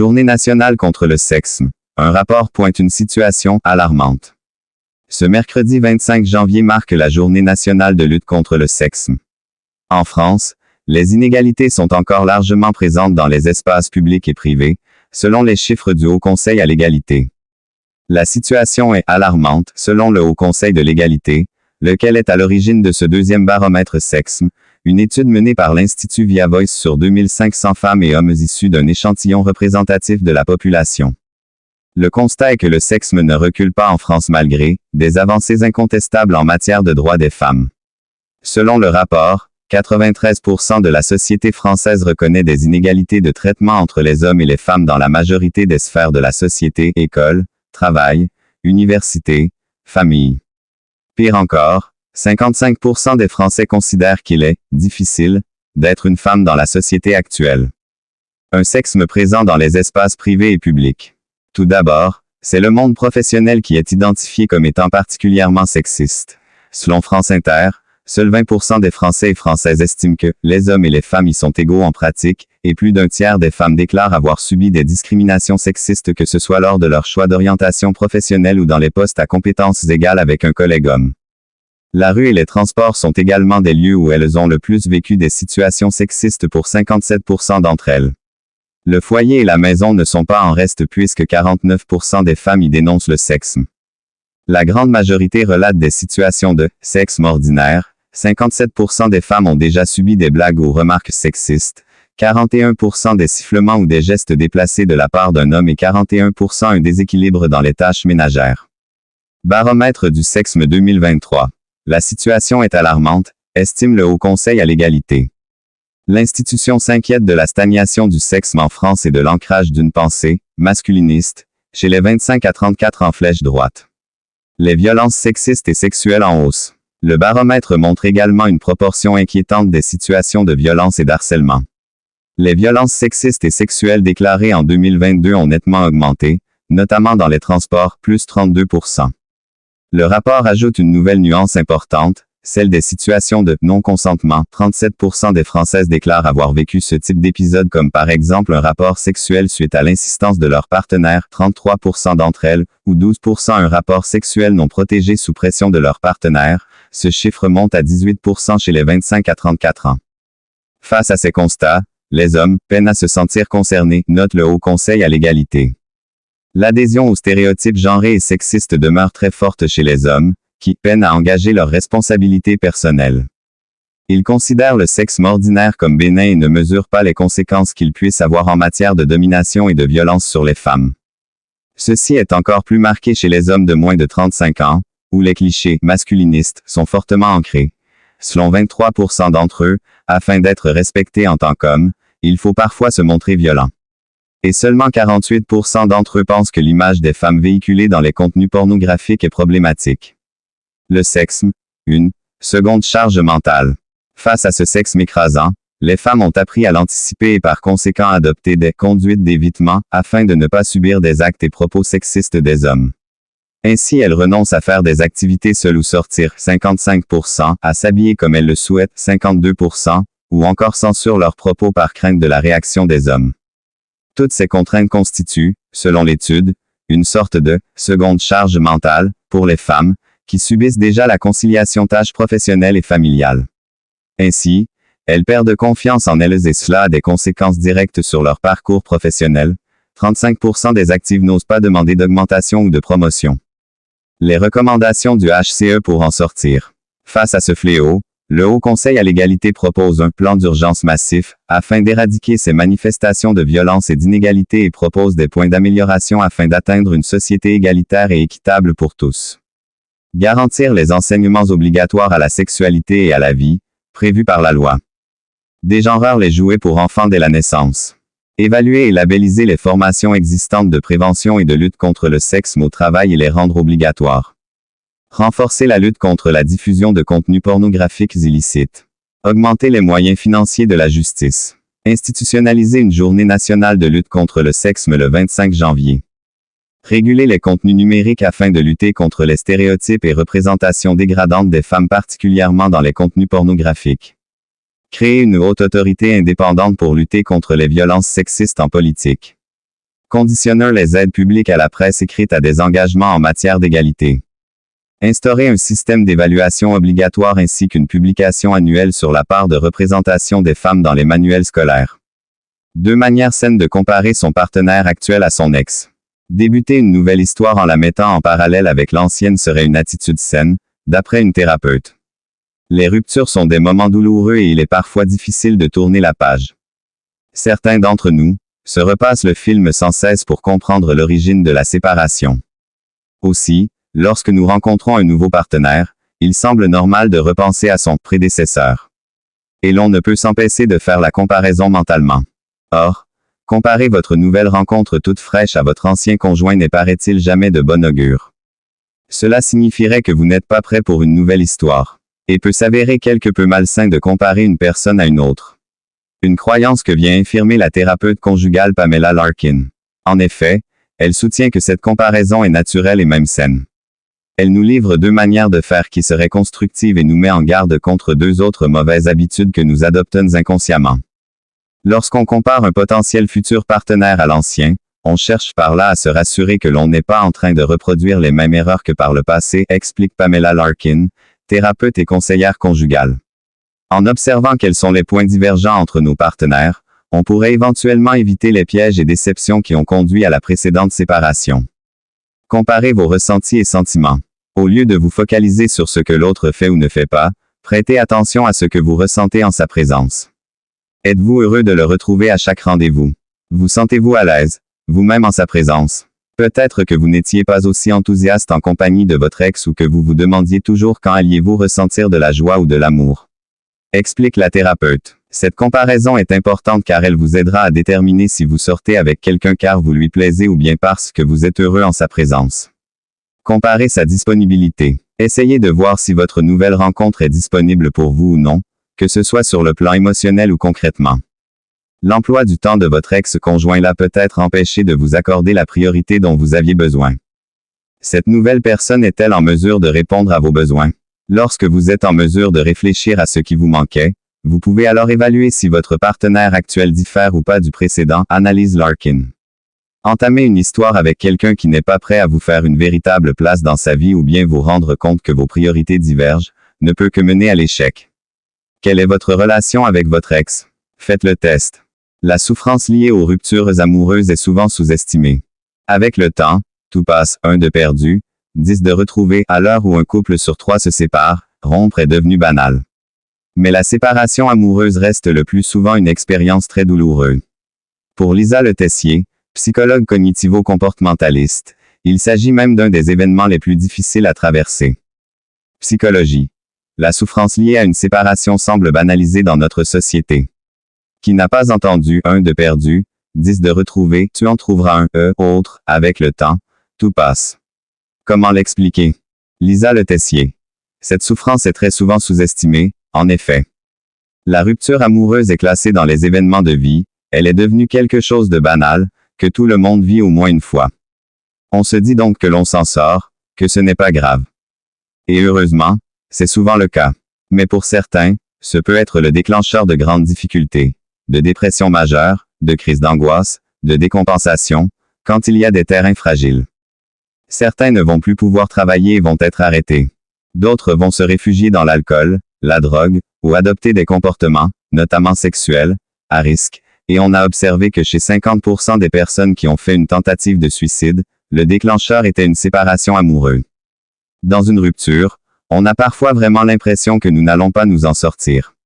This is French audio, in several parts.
Journée nationale contre le sexisme. Un rapport pointe une situation alarmante. Ce mercredi 25 janvier marque la Journée nationale de lutte contre le sexisme. En France, les inégalités sont encore largement présentes dans les espaces publics et privés, selon les chiffres du Haut Conseil à l'égalité. La situation est alarmante, selon le Haut Conseil de l'égalité, lequel est à l'origine de ce deuxième baromètre sexisme, une étude menée par l'Institut Via Voice sur 2500 femmes et hommes issus d'un échantillon représentatif de la population. Le constat est que le sexisme ne recule pas en France malgré des avancées incontestables en matière de droits des femmes. Selon le rapport, 93% de la société française reconnaît des inégalités de traitement entre les hommes et les femmes dans la majorité des sphères de la société, école, travail, université, famille. Pire encore, 55% des Français considèrent qu'il est difficile d'être une femme dans la société actuelle. Un sexisme présent dans les espaces privés et publics. Tout d'abord, c'est le monde professionnel qui est identifié comme étant particulièrement sexiste. Selon France Inter, seuls 20% des Français et Françaises estiment que les hommes et les femmes y sont égaux en pratique, et plus d'un tiers des femmes déclarent avoir subi des discriminations sexistes que ce soit lors de leur choix d'orientation professionnelle ou dans les postes à compétences égales avec un collègue homme. La rue et les transports sont également des lieux où elles ont le plus vécu des situations sexistes pour 57% d'entre elles. Le foyer et la maison ne sont pas en reste puisque 49% des femmes y dénoncent le sexisme. La grande majorité relate des situations de sexisme ordinaire, 57% des femmes ont déjà subi des blagues ou remarques sexistes, 41% des sifflements ou des gestes déplacés de la part d'un homme et 41% un déséquilibre dans les tâches ménagères. Baromètre du sexisme 2023. La situation est alarmante, estime le Haut Conseil à l'égalité. L'institution s'inquiète de la stagnation du sexisme en France et de l'ancrage d'une pensée masculiniste chez les 25 à 34 en flèche droite. Les violences sexistes et sexuelles en hausse. Le baromètre montre également une proportion inquiétante des situations de violence et d'harcèlement. Les violences sexistes et sexuelles déclarées en 2022 ont nettement augmenté, notamment dans les transports, plus 32%. Le rapport ajoute une nouvelle nuance importante, celle des situations de non-consentement. 37% des Françaises déclarent avoir vécu ce type d'épisode comme par exemple un rapport sexuel suite à l'insistance de leur partenaire, 33% d'entre elles, ou 12% un rapport sexuel non protégé sous pression de leur partenaire. Ce chiffre monte à 18% chez les 25 à 34 ans. Face à ces constats, les hommes peinent à se sentir concernés, note le Haut Conseil à l'égalité. L'adhésion aux stéréotypes genrés et sexistes demeure très forte chez les hommes, qui peinent à engager leurs responsabilités personnelles. Ils considèrent le sexisme ordinaire comme bénin et ne mesurent pas les conséquences qu'il puisse avoir en matière de domination et de violence sur les femmes. Ceci est encore plus marqué chez les hommes de moins de 35 ans, où les clichés masculinistes sont fortement ancrés. Selon 23% d'entre eux, afin d'être respectés en tant qu'hommes, il faut parfois se montrer violent. Et seulement 48% d'entre eux pensent que l'image des femmes véhiculée dans les contenus pornographiques est problématique. Le sexisme, une seconde charge mentale. Face à ce sexisme écrasant, les femmes ont appris à l'anticiper et par conséquent adopter des conduites d'évitement afin de ne pas subir des actes et propos sexistes des hommes. Ainsi elles renoncent à faire des activités seules ou sortir 55%, à s'habiller comme elles le souhaitent 52%, ou encore censurent leurs propos par crainte de la réaction des hommes. Toutes ces contraintes constituent, selon l'étude, une sorte de seconde charge mentale pour les femmes, qui subissent déjà la conciliation tâches professionnelles et familiales. Ainsi, elles perdent confiance en elles et cela a des conséquences directes sur leur parcours professionnel. 35% des actives n'osent pas demander d'augmentation ou de promotion. Les recommandations du HCE pour en sortir. Face à ce fléau, le Haut Conseil à l'égalité propose un plan d'urgence massif, afin d'éradiquer ces manifestations de violence et d'inégalité et propose des points d'amélioration afin d'atteindre une société égalitaire et équitable pour tous. Garantir les enseignements obligatoires à la sexualité et à la vie, prévus par la loi. Dégenrer les jouets pour enfants dès la naissance. Évaluer et labelliser les formations existantes de prévention et de lutte contre le sexisme au travail et les rendre obligatoires. Renforcer la lutte contre la diffusion de contenus pornographiques illicites. Augmenter les moyens financiers de la justice. Institutionnaliser une journée nationale de lutte contre le sexisme le 25 janvier. Réguler les contenus numériques afin de lutter contre les stéréotypes et représentations dégradantes des femmes particulièrement dans les contenus pornographiques. Créer une haute autorité indépendante pour lutter contre les violences sexistes en politique. Conditionneur les aides publiques à la presse écrite à des engagements en matière d'égalité. Instaurer un système d'évaluation obligatoire ainsi qu'une publication annuelle sur la part de représentation des femmes dans les manuels scolaires. 2 manières saines de comparer son partenaire actuel à son ex. Débuter une nouvelle histoire en la mettant en parallèle avec l'ancienne serait une attitude saine, d'après une thérapeute. Les ruptures sont des moments douloureux et il est parfois difficile de tourner la page. Certains d'entre nous se repassent le film sans cesse pour comprendre l'origine de la séparation. Aussi, lorsque nous rencontrons un nouveau partenaire, il semble normal de repenser à son prédécesseur. Et l'on ne peut s'empêcher de faire la comparaison mentalement. Or, comparer votre nouvelle rencontre toute fraîche à votre ancien conjoint n'est paraît-il jamais de bon augure. Cela signifierait que vous n'êtes pas prêt pour une nouvelle histoire. Et peut s'avérer quelque peu malsain de comparer une personne à une autre. Une croyance que vient infirmer la thérapeute conjugale Pamela Larkin. En effet, elle soutient que cette comparaison est naturelle et même saine. Elle nous livre 2 manières de faire qui seraient constructives et nous met en garde contre 2 autres mauvaises habitudes que nous adoptons inconsciemment. Lorsqu'on compare un potentiel futur partenaire à l'ancien, on cherche par là à se rassurer que l'on n'est pas en train de reproduire les mêmes erreurs que par le passé, explique Pamela Larkin, thérapeute et conseillère conjugale. En observant quels sont les points divergents entre nos partenaires, on pourrait éventuellement éviter les pièges et déceptions qui ont conduit à la précédente séparation. Comparez vos ressentis et sentiments. Au lieu de vous focaliser sur ce que l'autre fait ou ne fait pas, prêtez attention à ce que vous ressentez en sa présence. Êtes-vous heureux de le retrouver à chaque rendez-vous? Vous sentez-vous à l'aise, vous-même en sa présence? Peut-être que vous n'étiez pas aussi enthousiaste en compagnie de votre ex ou que vous vous demandiez toujours quand alliez-vous ressentir de la joie ou de l'amour. Explique la thérapeute. Cette comparaison est importante car elle vous aidera à déterminer si vous sortez avec quelqu'un car vous lui plaisez ou bien parce que vous êtes heureux en sa présence. Comparez sa disponibilité. Essayez de voir si votre nouvelle rencontre est disponible pour vous ou non, que ce soit sur le plan émotionnel ou concrètement. L'emploi du temps de votre ex-conjoint l'a peut-être empêché de vous accorder la priorité dont vous aviez besoin. Cette nouvelle personne est-elle en mesure de répondre à vos besoins? Lorsque vous êtes en mesure de réfléchir à ce qui vous manquait, vous pouvez alors évaluer si votre partenaire actuel diffère ou pas du précédent, analyse Larkin. Entamer une histoire avec quelqu'un qui n'est pas prêt à vous faire une véritable place dans sa vie ou bien vous rendre compte que vos priorités divergent, ne peut que mener à l'échec. Quelle est votre relation avec votre ex? Faites le test. La souffrance liée aux ruptures amoureuses est souvent sous-estimée. Avec le temps, tout passe, 1 de perdu, 10 de retrouvé. À l'heure où un couple sur 3 se sépare, rompre est devenu banal. Mais la séparation amoureuse reste le plus souvent une expérience très douloureuse. Pour Lisa Le Tessier, psychologue cognitivo-comportementaliste, il s'agit même d'un des événements les plus difficiles à traverser. Psychologie. La souffrance liée à une séparation semble banalisée dans notre société. Qui n'a pas entendu 1 de perdu, 10 de retrouvé, tu en trouveras un autre, avec le temps, tout passe. Comment l'expliquer? Lisa Le Tessier. Cette souffrance est très souvent sous-estimée, en effet. La rupture amoureuse est classée dans les événements de vie, elle est devenue quelque chose de banal, que tout le monde vit au moins une fois. On se dit donc que l'on s'en sort, que ce n'est pas grave. Et heureusement, c'est souvent le cas. Mais pour certains, ce peut être le déclencheur de grandes difficultés, de dépression majeure, de crise d'angoisse, de décompensation, quand il y a des terrains fragiles. Certains ne vont plus pouvoir travailler et vont être arrêtés. D'autres vont se réfugier dans l'alcool, la drogue, ou adopter des comportements, notamment sexuels, à risque, et on a observé que chez 50% des personnes qui ont fait une tentative de suicide, le déclencheur était une séparation amoureuse. Dans une rupture, on a parfois vraiment l'impression que nous n'allons pas nous en sortir.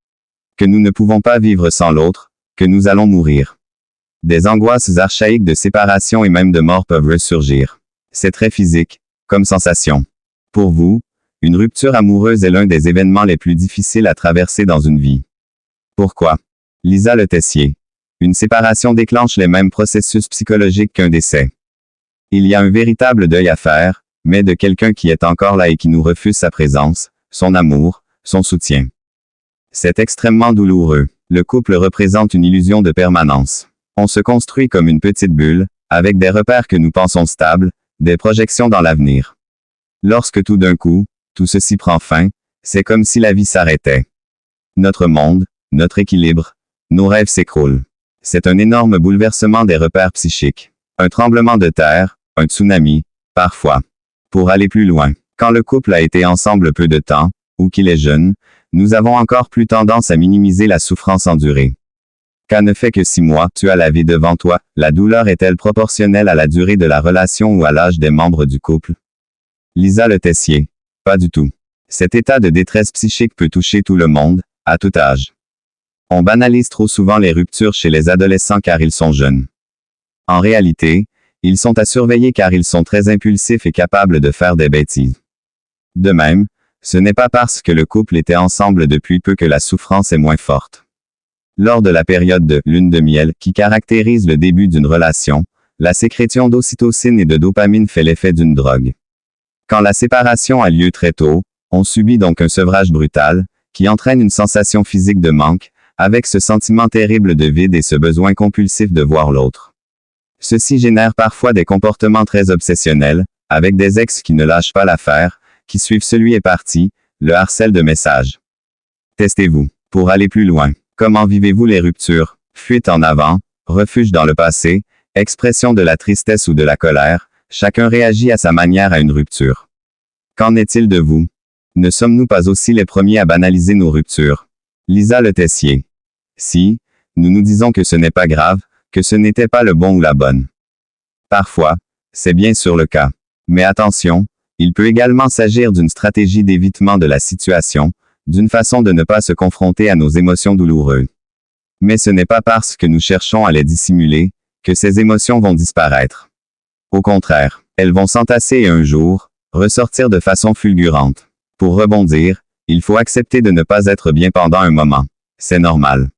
Que nous ne pouvons pas vivre sans l'autre, que nous allons mourir. Des angoisses archaïques de séparation et même de mort peuvent ressurgir. C'est très physique, comme sensation. Pour vous, une rupture amoureuse est l'un des événements les plus difficiles à traverser dans une vie. Pourquoi? Lisa Le Tessier. Une séparation déclenche les mêmes processus psychologiques qu'un décès. Il y a un véritable deuil à faire, mais de quelqu'un qui est encore là et qui nous refuse sa présence, son amour, son soutien. C'est extrêmement douloureux. Le couple représente une illusion de permanence. On se construit comme une petite bulle, avec des repères que nous pensons stables, des projections dans l'avenir. Lorsque tout d'un coup, tout ceci prend fin, c'est comme si la vie s'arrêtait. Notre monde, notre équilibre, nos rêves s'écroulent. C'est un énorme bouleversement des repères psychiques. Un tremblement de terre, un tsunami, parfois. Pour aller plus loin, quand le couple a été ensemble peu de temps, ou qu'il est jeune, nous avons encore plus tendance à minimiser la souffrance endurée. Cas ne fait que 6 mois, tu as la vie devant toi, la douleur est-elle proportionnelle à la durée de la relation ou à l'âge des membres du couple? Lisa Le Tessier. Pas du tout. Cet état de détresse psychique peut toucher tout le monde, à tout âge. On banalise trop souvent les ruptures chez les adolescents car ils sont jeunes. En réalité, ils sont à surveiller car ils sont très impulsifs et capables de faire des bêtises. De même, ce n'est pas parce que le couple était ensemble depuis peu que la souffrance est moins forte. Lors de la période de lune de miel qui caractérise le début d'une relation, la sécrétion d'ocytocine et de dopamine fait l'effet d'une drogue. Quand la séparation a lieu très tôt, on subit donc un sevrage brutal, qui entraîne une sensation physique de manque, avec ce sentiment terrible de vide et ce besoin compulsif de voir l'autre. Ceci génère parfois des comportements très obsessionnels, avec des ex qui ne lâchent pas l'affaire, qui suivent celui est parti, le harcèle de messages. Testez-vous. Pour aller plus loin, comment vivez-vous les ruptures? Fuite en avant, refuge dans le passé, expression de la tristesse ou de la colère, chacun réagit à sa manière à une rupture. Qu'en est-il de vous? Ne sommes-nous pas aussi les premiers à banaliser nos ruptures? Lisa Le Tessier. Si, nous nous disons que ce n'est pas grave, que ce n'était pas le bon ou la bonne. Parfois, c'est bien sûr le cas. Mais attention, il peut également s'agir d'une stratégie d'évitement de la situation, d'une façon de ne pas se confronter à nos émotions douloureuses. Mais ce n'est pas parce que nous cherchons à les dissimuler, que ces émotions vont disparaître. Au contraire, elles vont s'entasser et un jour, ressortir de façon fulgurante. Pour rebondir, il faut accepter de ne pas être bien pendant un moment. C'est normal.